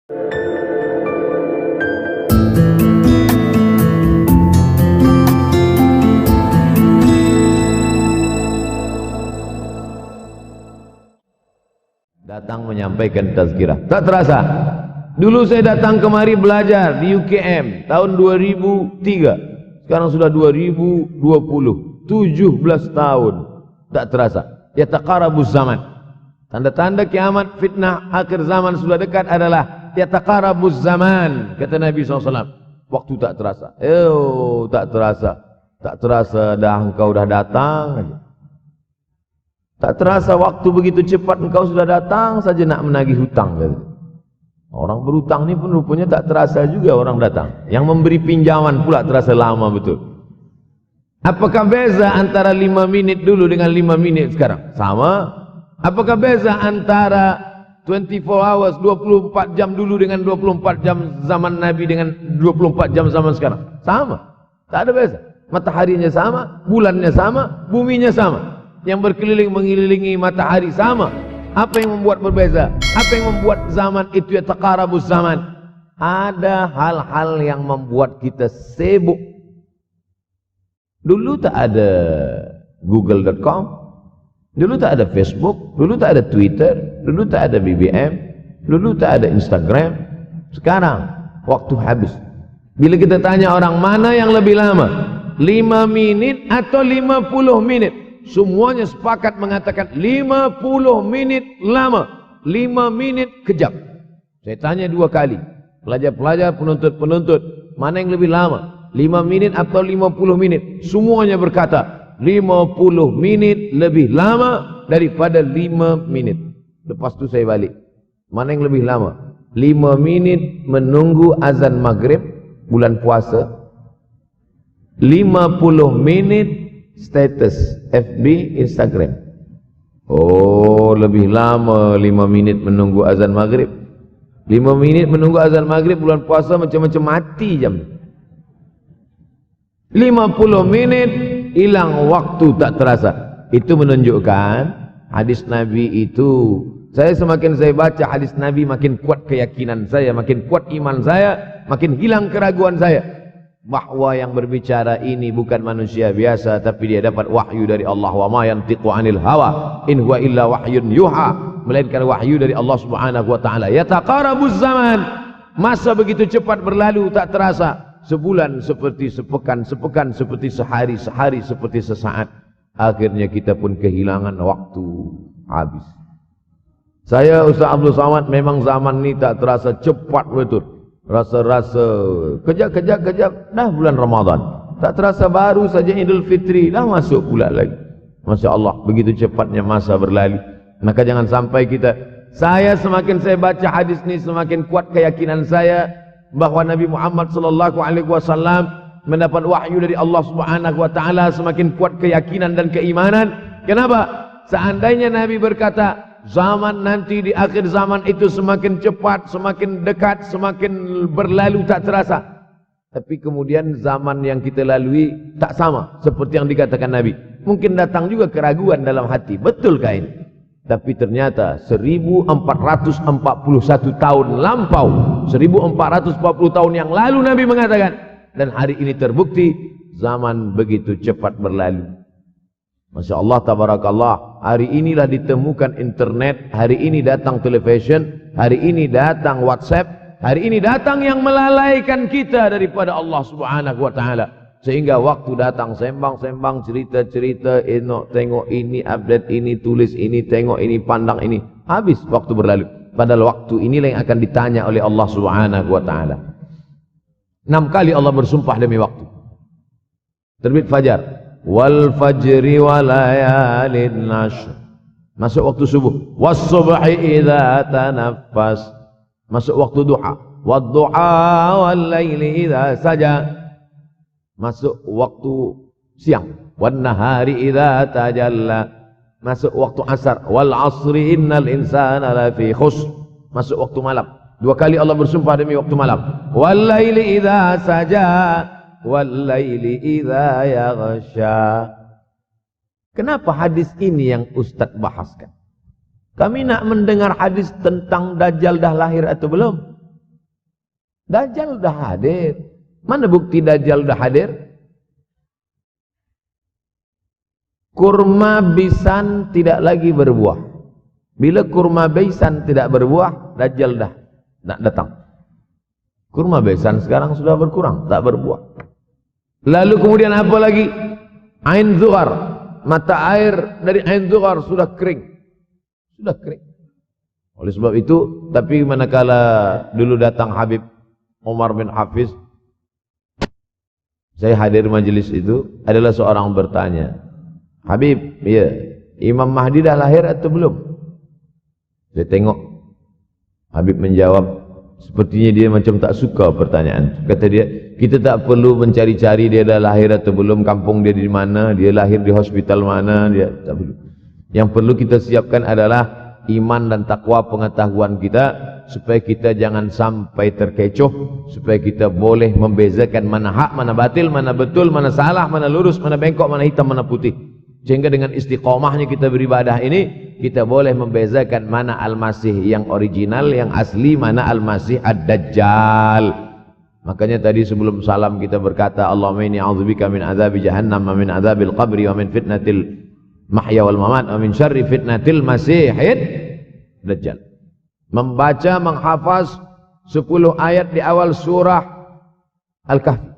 Datang menyampaikan tazkirah. Tak terasa. Dulu saya datang kemari belajar di UKM tahun 2003. Sekarang sudah 2020. 17 tahun. Tak terasa. Yataqarabuz zaman. Tanda-tanda kiamat, fitnah akhir zaman sudah dekat adalah yataqarabuz zaman, kata Nabi SAW. Waktu tak terasa. Tak terasa. Tak terasa dah engkau dah datang. Tak terasa waktu begitu cepat engkau sudah datang saja nak menagih hutang. Orang berhutang ni pun rupanya tak terasa juga orang datang. Yang memberi pinjaman pula terasa lama betul. Apakah beza antara 5 minit dulu dengan 5 minit sekarang? Sama. Apakah beza antara 24 hours, 24 jam dulu dengan 24 jam zaman Nabi dengan 24 jam zaman sekarang? Sama. Tak ada beza. Mataharinya sama, bulannya sama, buminya sama. Yang berkeliling mengelilingi matahari sama. Apa yang membuat berbeza? Apa yang membuat zaman itu yataqarabuz zaman? Ada hal-hal yang membuat kita sibuk. Dulu tak ada google.com, dulu tak ada Facebook, dulu tak ada Twitter, dulu tak ada BBM, dulu tak ada Instagram. Sekarang waktu habis. Bila kita tanya orang mana yang lebih lama, 5 minit atau 50 menit, semuanya sepakat mengatakan 50 menit lama, 5 minit kejap. Saya tanya 2 kali, pelajar-pelajar, penuntut-penuntut, mana yang lebih lama, 5 minit atau 50 menit? Semuanya berkata 50 menit lebih lama daripada 5 menit. Lepas tu saya balik, mana yang lebih lama? 5 minit menunggu azan maghrib bulan puasa, 50 menit status FB, Instagram. Oh, lebih lama 5 minit menunggu azan maghrib. 5 minit menunggu azan maghrib bulan puasa macam-macam mati jam. 50 menit hilang waktu tak terasa. Itu menunjukkan hadis Nabi itu, semakin saya baca hadis Nabi makin kuat keyakinan saya, makin kuat iman saya, makin hilang keraguan saya bahwa yang berbicara ini bukan manusia biasa, tapi dia dapat wahyu dari Allah. Wa ma yantiqu anil hawa in huwa illa wahyun yuha, melainkan wahyu dari Allah Subhanahu wa taala. Yataqarabuz zaman, masa begitu cepat berlalu tak terasa. Sebulan seperti sepekan, sepekan seperti sehari, sehari seperti sesaat. Akhirnya kita pun kehilangan waktu, habis. Saya Ustaz Abdul Samad, memang zaman ini tak terasa cepat betul. Rasa-rasa kejap-kejap dah bulan Ramadan. Tak terasa baru saja Idul Fitri dah masuk pula lagi. Masya Allah, begitu cepatnya masa berlalu. Maka jangan sampai kita, semakin saya baca hadis ini semakin kuat keyakinan saya bahwa Nabi Muhammad SAW mendapat wahyu dari Allah Subhanahu wa taala, semakin kuat keyakinan dan keimanan. Kenapa? Seandainya Nabi berkata zaman nanti di akhir zaman itu semakin cepat, semakin dekat, semakin berlalu tak terasa. Tapi kemudian zaman yang kita lalui tak sama seperti yang dikatakan Nabi. Mungkin datang juga keraguan dalam hati, betulkah ini? Tapi ternyata 1441 tahun lampau, 1440 tahun yang lalu Nabi mengatakan, dan hari ini terbukti zaman begitu cepat berlalu. Masya Allah, tabarakallah. Hari inilah ditemukan internet, hari ini datang television, hari ini datang WhatsApp, hari ini datang yang melalaikan kita daripada Allah Subhanahu wa taala. Sehingga waktu datang sembang-sembang, cerita-cerita, tengok ini, update ini, tulis ini, tengok ini, pandang ini. Habis waktu berlalu. Padahal waktu inilah yang akan ditanya oleh Allah Subhanahu wa taala. 6 kali Allah bersumpah demi waktu. Terbit fajar, wal fajri wa layalin ashr, masuk waktu subuh, was subhi idza tanaffas, masuk waktu duha, wad duha wal laili idza saja, masuk waktu siang, wan nahari idza tajalla, masuk waktu asar, wal asri innal insana lafi khusr, masuk waktu malam. 2 kali Allah bersumpah demi waktu malam, wal laili idza saja, wal-laili idza yaghsha. Kenapa hadis ini yang Ustaz bahaskan? Kami nak mendengar hadis tentang Dajjal dah lahir atau belum? Dajjal udah hadir. Mana bukti Dajjal udah hadir? Kurma bisan tidak lagi berbuah. Bila kurma bisan tidak berbuah, Dajjal dah nak datang. Kurma bisan sekarang sudah berkurang, tak berbuah. Lalu kemudian apa lagi? Ain Zuhar, mata air dari Ain Zuhar sudah kering. Sudah kering. Oleh sebab itu, tapi manakala dulu datang Habib Umar bin Hafiz, saya hadir majelis itu, adalah seorang bertanya, Habib, ya, Imam Mahdi dah lahir atau belum? Saya tengok Habib menjawab, sepertinya dia macam tak suka pertanyaan. Kata dia, kita tak perlu mencari-cari dia dah lahir atau belum, kampung dia di mana, dia lahir di hospital mana, dia tak perlu. Yang perlu kita siapkan adalah iman dan takwa pengetahuan kita, supaya kita jangan sampai terkecoh, supaya kita boleh membezakan mana hak, mana batil, mana betul, mana salah, mana lurus, mana bengkok, mana hitam, mana putih. Sehingga dengan istiqomahnya kita beribadah ini, kita boleh membezakan mana Al-Masih yang original, yang asli, mana Al-Masih Ad-Dajjal. Makanya tadi sebelum salam kita berkata, Allahumma inni a'udzubika min azabi jahannam wa min azabil qabri wa min fitnatil mahya wal mamat wa min syarri fitnatil masihid Dajjal. Membaca, menghafaz 10 ayat di awal surah Al-Kahfi.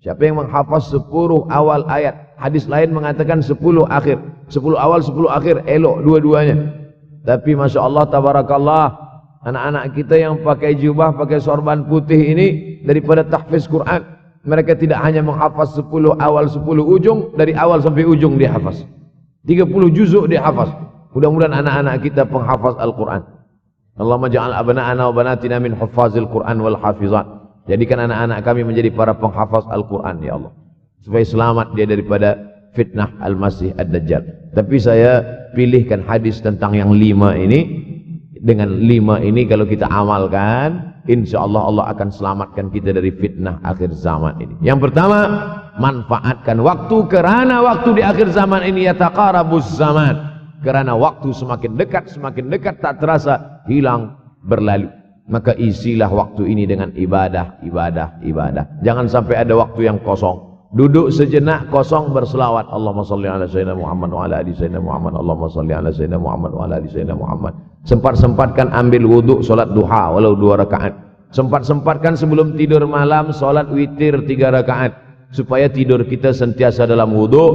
Siapa yang menghafaz 10 awal ayat, hadis lain mengatakan 10 akhir, 10 awal 10 akhir, elok dua-duanya. Tapi Masya Allah, tabarakallah, anak-anak kita yang pakai jubah, pakai sorban putih ini, daripada tahfiz Quran, mereka tidak hanya menghafaz 10 awal 10 ujung, dari awal sampai ujung dia hafaz, 30 juzuk dia hafaz. Mudah-mudahan anak-anak kita penghafaz Al-Quran. Allahumma ja'al abna'ana wa banatina min huffazil Quran wal hafizat. Jadikan anak-anak kami menjadi para penghafaz Al-Quran, ya Allah, supaya selamat dia daripada fitnah Al-Masih Ad-Dajjal. Tapi saya pilihkan hadis tentang yang 5 ini. Dengan 5 ini kalau kita amalkan, insya Allah Allah akan selamatkan kita dari fitnah akhir zaman ini. Yang pertama, manfaatkan waktu, kerana waktu di akhir zaman ini yataqarabuz zaman. Kerana waktu semakin dekat tak terasa, hilang, berlalu. Maka isilah waktu ini dengan ibadah. Jangan sampai ada waktu yang kosong. Duduk sejenak kosong, berselawat. Allahumma salli ala sayyidina Muhammad wa ala ali sayyidina Muhammad. Allahumma salli ala sayyidina Muhammad wa ala ali sayyidina Muhammad. Sempat-sempatkan ambil wuduk, solat duha walau 2 rakaat. Sempat-sempatkan sebelum tidur malam, solat witir 3 rakaat. Supaya tidur kita sentiasa dalam wuduk,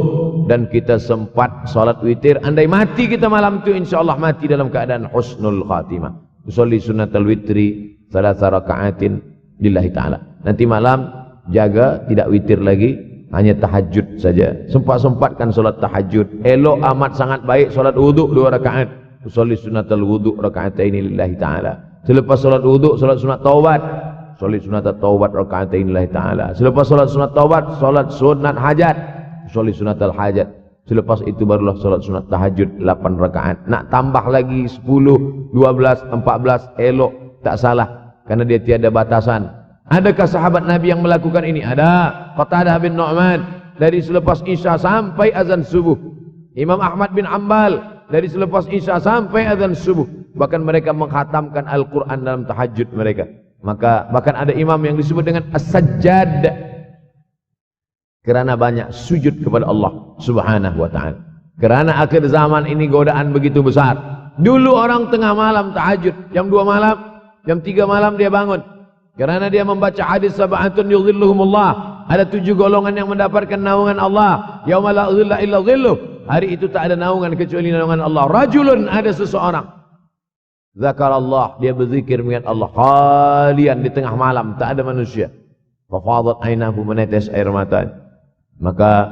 dan kita sempat solat witir. Andai mati kita malam itu, insya Allah mati dalam keadaan husnul khatimah. Usolli sunnatal witri 3 rakaatin lillahi ta'ala. Nanti malam jaga, tidak witir lagi, hanya tahajud saja. Sempat-sempatkan solat tahajud. Elok amat sangat baik solat wuduk 2 rakaat. Usolli sunnatal wuduk rakaatain lillahi ta'ala. Selepas solat wuduk, solat sunat taubat. Solat sunat taubat rakaatain lillahi ta'ala. Selepas solat sunat taubat, solat sunat hajat. Solat sunat al-hajat. Selepas itu barulah solat sunat tahajud 8 rakaat. Nak tambah lagi 10, 12, 14, elok, tak salah, karena dia tiada batasan. Adakah sahabat Nabi yang melakukan ini? Ada. Qatadah bin Nu'man, dari selepas Isya sampai azan subuh. Imam Ahmad bin Ambal, dari selepas Isya sampai azan subuh. Bahkan mereka menghatamkan Al-Quran dalam tahajud mereka. Maka bahkan ada imam yang disebut dengan As-Sajjad, kerana banyak sujud kepada Allah Subhanahu wa ta'ala. Kerana akhir zaman ini godaan begitu besar. Dulu orang tengah malam tahajud, jam 2 malam, jam 3 malam dia bangun, kerana dia membaca hadis sab'atun yudhilluhumullah. Ada 7 golongan yang mendapatkan naungan Allah. Yauma la dhilla illa dhilluh. Hari itu tak ada naungan kecuali naungan Allah. Rajulun, ada seseorang, zakarallah, dia berzikir mengingat Allah, khalian, di tengah malam, tak ada manusia. Fafadat ainahu, menetes air mata. Maka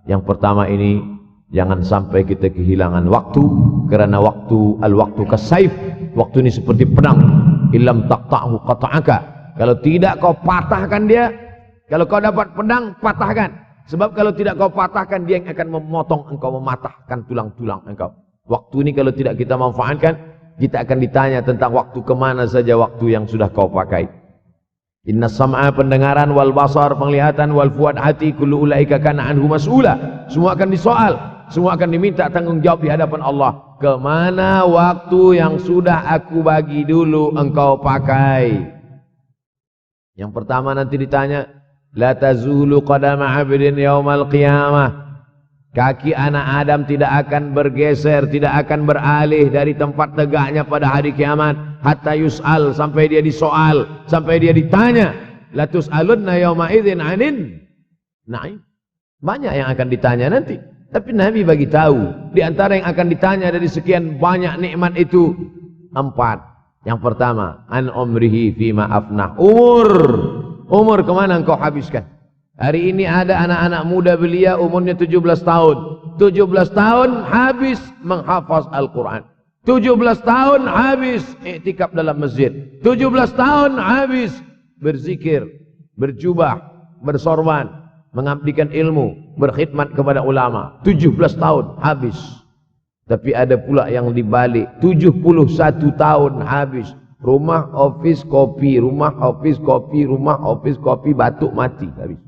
yang pertama ini, jangan sampai kita kehilangan waktu, kerana waktu, al-waktu kasaif, waktu ini seperti pedang. Illam taqta'hu qata'aka. Kalau tidak kau patahkan dia, kalau kau dapat pedang, patahkan. Sebab kalau tidak kau patahkan, dia yang akan memotong engkau, mematahkan tulang-tulang engkau. Waktu ini kalau tidak kita manfaatkan, kita akan ditanya tentang waktu, kemana saja waktu yang sudah kau pakai. Inna sam'a, pendengaran, wal basar, penglihatan, wal fuad, hati, kullu ulaika kana anhu mas'ula. Semua akan disoal, semua akan diminta tanggungjawab di hadapan Allah. Kemana waktu yang sudah aku bagi dulu engkau pakai? Yang pertama nanti ditanya, la tazulu qadama 'abdin yaumal qiyamah. Kaki anak Adam tidak akan bergeser, tidak akan beralih dari tempat tegaknya pada hari kiamat hatta yus'al, sampai dia disoal, sampai dia ditanya. La tus'alunna yauma idzin 'anin na'im. Banyak yang akan ditanya nanti. Tapi Nabi bagi tahu, di antara yang akan ditanya dari sekian banyak nikmat itu 4. Yang pertama, an umrihi fima afnah. Umur kemana engkau habiskan? Hari ini ada anak-anak muda belia umurnya 17 tahun. 17 tahun habis menghafaz Al-Quran. 17 tahun habis iktikaf dalam masjid. 17 tahun habis berzikir, berjubah, bersorban, mengabdikan ilmu, berkhidmat kepada ulama. 17 tahun habis. Tapi ada pula yang dibalik, 71 tahun habis. Rumah, office, kopi, rumah, office, kopi, rumah, office, kopi, batuk, mati habis.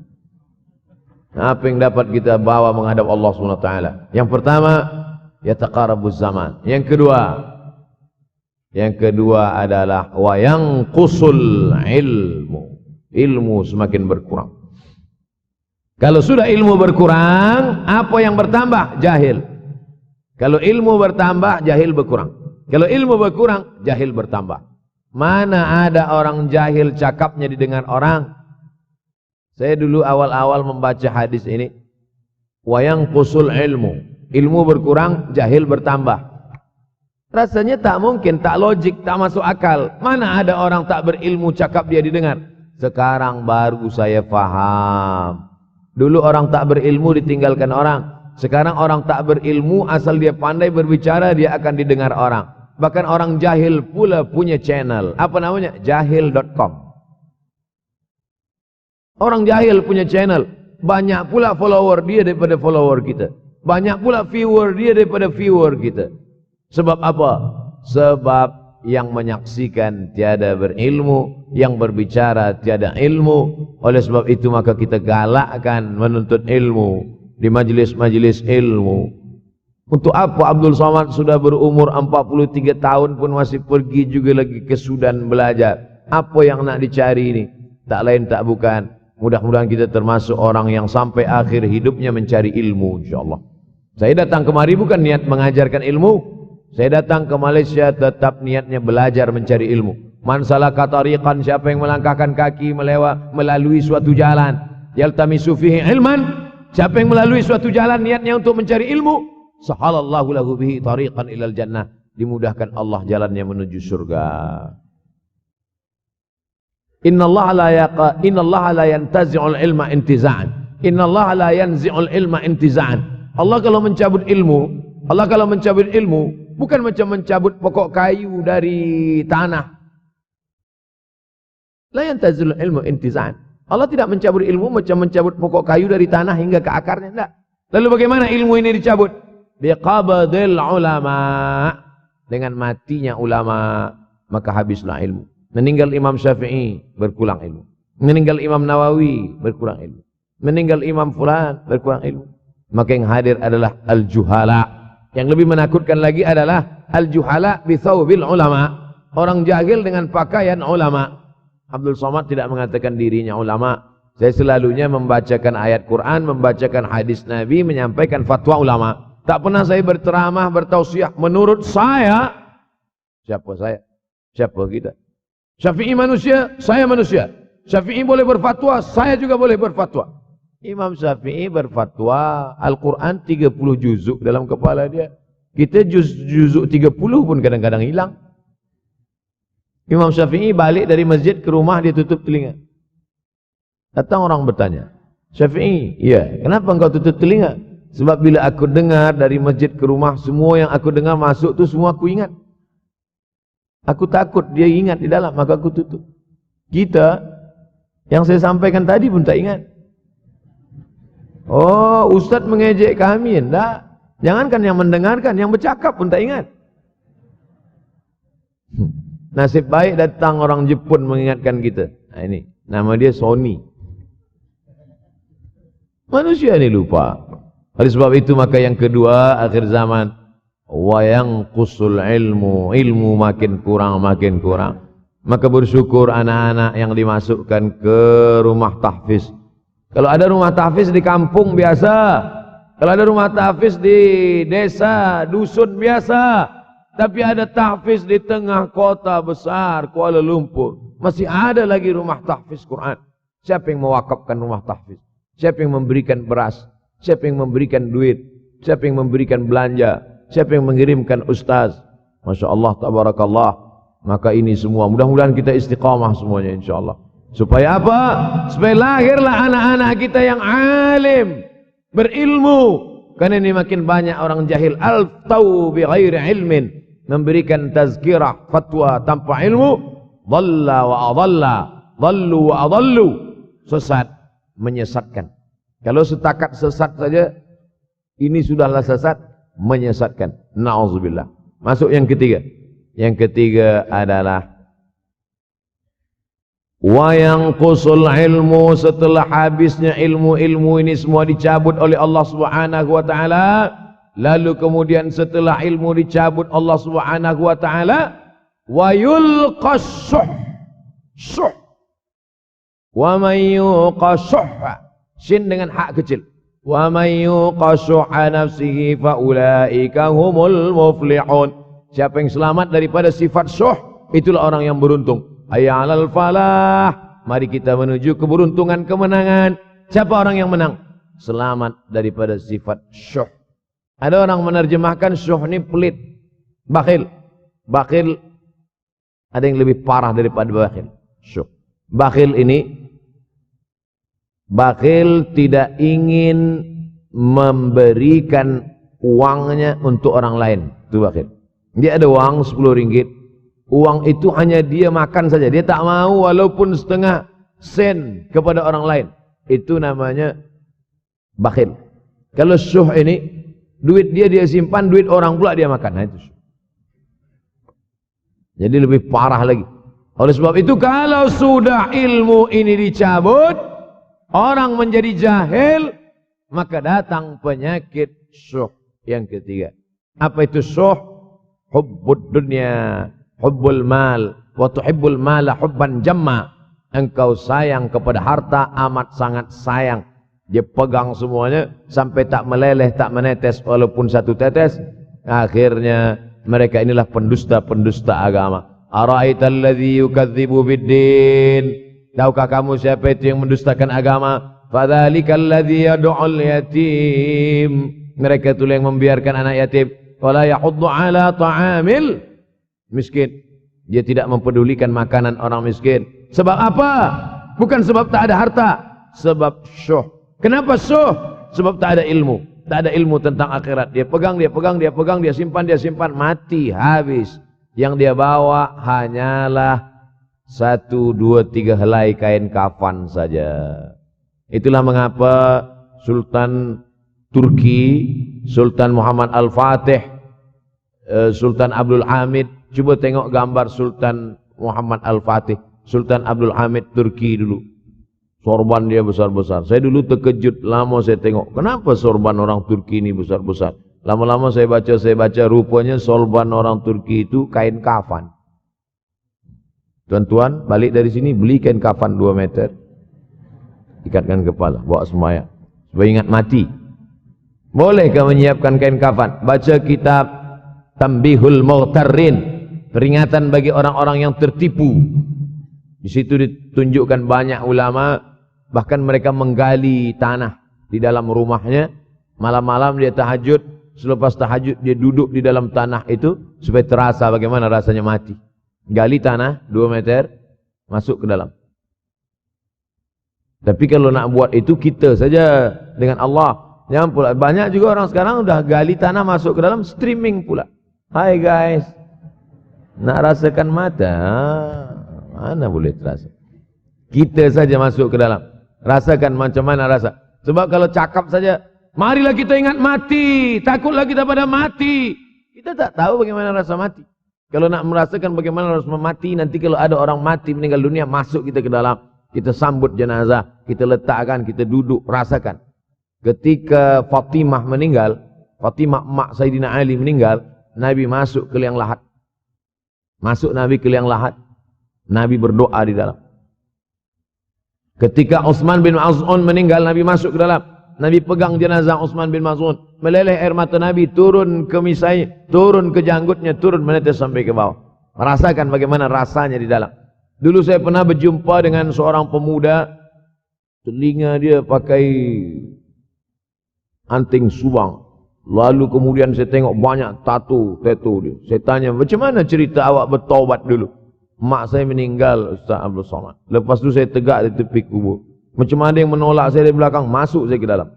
Apa yang dapat kita bawa menghadap Allah SWT? Yang pertama, yataqarabuz zaman. Yang kedua adalah wa yanqusul ilmu. Ilmu semakin berkurang. Kalau sudah ilmu berkurang, apa yang bertambah? Jahil. Kalau ilmu bertambah, jahil berkurang. Kalau ilmu berkurang, jahil bertambah. Mana ada orang jahil cakapnya didengar orang? Saya dulu awal-awal membaca hadis ini, wa yanqusul ilmu. Ilmu berkurang, jahil bertambah. Rasanya tak mungkin, tak logik, tak masuk akal. Mana ada orang tak berilmu cakap dia didengar? Sekarang baru saya faham. Dulu orang tak berilmu ditinggalkan orang. Sekarang orang tak berilmu asal dia pandai berbicara, dia akan didengar orang. Bahkan orang jahil pula punya channel. Apa namanya? Jahil.com. Orang jahil punya channel. Banyak pula follower dia daripada follower kita. Banyak pula viewer dia daripada viewer kita. Sebab apa? Sebab yang menyaksikan tiada berilmu, yang berbicara tiada ilmu. Oleh sebab itu maka kita galakkan menuntut ilmu di majlis-majlis ilmu. Untuk apa Abdul Somad sudah berumur 43 tahun pun masih pergi juga lagi ke Sudan belajar? Apa yang nak dicari ini? Tak lain tak bukan, mudah-mudahan kita termasuk orang yang sampai akhir hidupnya mencari ilmu, insyaAllah. Saya datang kemari bukan niat mengajarkan ilmu. Saya datang ke Malaysia tetap niatnya belajar mencari ilmu. Man salaka tariqan, siapa yang melangkahkan kaki melalui suatu jalan, yaltamisu fihi ilman, siapa yang melalui suatu jalan niatnya untuk mencari ilmu, sahalallahu lahu bihi tariqan ilal jannah, dimudahkan Allah jalannya menuju surga. Innallaha la yantazi'ul ilma intiza'an. Innallaha la yanzi'ul ilma intiza'an. Allah kalau mencabut ilmu, bukan macam mencabut pokok kayu dari tanah. La yantazilul ilmu intiza'an. Allah tidak mencabut ilmu macam mencabut pokok kayu dari tanah hingga ke akarnya, tidak. Lalu bagaimana ilmu ini dicabut? Biqabdil ulama. Dengan matinya ulama, maka habislah ilmu. Meninggal Imam Syafi'i, berkurang ilmu. Meninggal Imam Nawawi, berkurang ilmu. Meninggal Imam Fulan, berkurang ilmu. Maka yang hadir adalah al-juhala. Yang lebih menakutkan lagi adalah al-juhala bithawbil ulama. Orang jahil dengan pakaian ulama. Abdul Somad tidak mengatakan dirinya ulama. Saya selalunya membacakan ayat Quran, membacakan hadis Nabi, menyampaikan fatwa ulama. Tak pernah saya berceramah, bertausiah. Menurut saya, siapa saya? Siapa kita? Syafi'i manusia, saya manusia. Syafi'i boleh berfatwa, saya juga boleh berfatwa. Imam Syafi'i berfatwa Al-Quran 30 juzuk dalam kepala dia. Kita juzuk 30 pun kadang-kadang hilang. Imam Syafi'i balik dari masjid ke rumah, dia tutup telinga. Datang orang bertanya, Syafi'i, ya, kenapa engkau tutup telinga? Sebab bila aku dengar dari masjid ke rumah, semua yang aku dengar masuk tu semua aku ingat. Aku takut dia ingat di dalam, maka aku tutup. Kita, yang saya sampaikan tadi pun tak ingat. Oh, Ustaz mengejek kami, enggak. Jangankan yang mendengarkan, yang bercakap pun tak ingat. Nasib baik datang orang Jepun mengingatkan kita. Nah ini, nama dia Sony. Manusia ini lupa. Oleh sebab itu maka yang kedua akhir zaman, wa yanqusul ilmu, ilmu makin kurang makin kurang. Maka bersyukur anak-anak yang dimasukkan ke rumah tahfiz. Kalau ada rumah tahfiz di kampung biasa, kalau ada rumah tahfiz di desa, dusun biasa, tapi ada tahfiz di tengah kota besar Kuala Lumpur, masih ada lagi rumah tahfiz Quran. Siapa yang mewakafkan rumah tahfiz? Siapa yang memberikan beras? Siapa yang memberikan duit? Siapa yang memberikan belanja? Siapa yang mengirimkan ustaz? Masya Allah, tabarakallah. Maka ini semua mudah-mudahan kita istiqamah semuanya insyaallah. Supaya apa? Supaya lahirlah anak-anak kita yang alim, berilmu. Karena ini makin banyak orang jahil, al-tau bi ghairi ilmin, memberikan tazkirah fatwa tanpa ilmu, dhalla wa adalla, dhallu wa adallu, sesat, menyesatkan. Kalau setakat sesat saja, ini sudahlah sesat, menyesatkan. Na'udzubillah. Masuk yang ketiga. Yang ketiga adalah wa yanqusul ilmu, setelah habisnya ilmu-ilmu ini semua dicabut oleh Allah Subhanahu wa taala, lalu kemudian setelah ilmu dicabut Allah Subhanahu wa taala, wa yulqas syuh. Wa may yuqashuha, sin dengan hak kecil. Wa may yuqashuha nafsihi fa ulaika humul muflihun. Siapa yang selamat daripada sifat syuh, itulah orang yang beruntung. Hayya 'alal falah. Mari kita menuju keberuntungan, kemenangan. Siapa orang yang menang? Selamat daripada sifat syuh. Ada orang menerjemahkan syuh ini pelit, bakhil. Bakhil ada yang lebih parah daripada bakhil. Syuh. Bakhil ini, bakhil tidak ingin memberikan uangnya untuk orang lain. Itu bakhil. Dia ada uang 10 ringgit. Uang itu hanya dia makan saja. Dia tak mau walaupun setengah sen kepada orang lain. Itu namanya bakhil. Kalau syuh ini, duit dia simpan, duit orang pula dia makan. Nah, itu syuh. Jadi lebih parah lagi. Oleh sebab itu kalau sudah ilmu ini dicabut, orang menjadi jahil, maka datang penyakit syuh yang ketiga. Apa itu syuh? Hubbud dunya, hubbul mal, wa tuhibbul mala hubban jamma. Engkau sayang kepada harta amat sangat sayang. Dia pegang semuanya sampai tak meleleh, tak menetes walaupun satu tetes. Akhirnya mereka inilah pendusta-pendusta agama. Ara'aital ladzi yukadzibu biddin. Tahukah kamu siapa itu yang mendustakan agama? Fadzalikal ladzi yad'ul yatim. Mereka itulah yang membiarkan anak yatim. Wala yahuddu ala ta'amil miskin. Dia tidak mempedulikan makanan orang miskin. Sebab apa? Bukan sebab tak ada harta, sebab syuh. Kenapa syuh? Sebab tak ada ilmu. Tak ada ilmu tentang akhirat. Dia pegang, dia simpan, mati, habis. Yang dia bawa hanyalah 1, 2, 3 helai kain kafan saja. Itulah mengapa Sultan Turki, Sultan Muhammad Al-Fatih, Sultan Abdul Hamid, coba tengok gambar Sultan Muhammad Al-Fatih, Sultan Abdul Hamid Turki dulu. Sorban dia besar-besar. Saya dulu terkejut, lama saya tengok, kenapa sorban orang Turki ini besar-besar? Lama-lama saya baca, rupanya sorban orang Turki itu kain kafan. Tuan-tuan, balik dari sini beli kain kafan 2 meter, ikatkan kepala, bawa sembahyang, supaya ingat mati. Bolehkah menyiapkan kain kafan? Baca kitab Tambihul Mughtarrin, peringatan bagi orang-orang yang tertipu. Di situ ditunjukkan banyak ulama, bahkan mereka menggali tanah di dalam rumahnya. Malam-malam dia tahajud, selepas tahajud dia duduk di dalam tanah itu supaya terasa bagaimana rasanya mati. Gali tanah 2 meter, masuk ke dalam. Tapi kalau nak buat itu kita saja dengan Allah. Jangan pula, banyak juga orang sekarang udah gali tanah masuk ke dalam, streaming pula. Hai guys, nak rasakan mata, mana boleh terasa. Kita saja masuk ke dalam, rasakan macam mana rasa. Sebab kalau cakap saja, marilah kita ingat mati, takutlah kita pada mati. Kita tak tahu bagaimana rasa mati. Kalau nak merasakan bagaimana rasa mati, nanti kalau ada orang mati meninggal dunia, masuk kita ke dalam, kita sambut jenazah, kita letakkan, kita duduk, rasakan. Ketika Fatimah meninggal, Fatimah emak Sayyidina Ali meninggal, Nabi masuk ke liang lahat. Masuk Nabi ke liang lahat. Nabi berdoa di dalam. Ketika Utsman bin Maz'un meninggal, Nabi masuk ke dalam. Nabi pegang jenazah Utsman bin Maz'un. Meleleh air mata Nabi turun ke misai, turun ke janggutnya, turun menetes sampai ke bawah. Rasakan bagaimana rasanya di dalam. Dulu saya pernah berjumpa dengan seorang pemuda, telinga dia pakai anting subang. Lalu kemudian saya tengok banyak tato dia. Saya tanya, macam mana cerita awak bertaubat dulu? Mak saya meninggal, Ustaz Abdul Somad. Lepas tu saya tegak di tepi kubur. Macam ada yang menolak saya dari belakang, masuk saya ke dalam.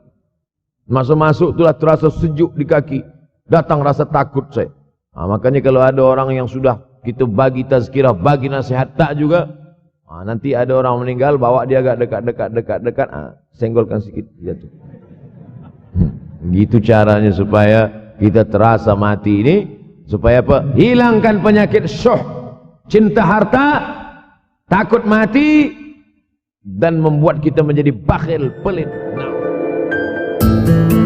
Masa masuk itulah terasa sejuk di kaki. Datang rasa takut saya. Makanya kalau ada orang yang sudah kita bagi tazkirah, bagi nasihat tak juga, nanti ada orang meninggal, bawa dia agak dekat, senggolkan sikit, jatuh. Gitu caranya supaya kita terasa mati ini, supaya apa? Hilangkan penyakit syuh, cinta harta, takut mati, dan membuat kita menjadi bakhil, pelit. Nah.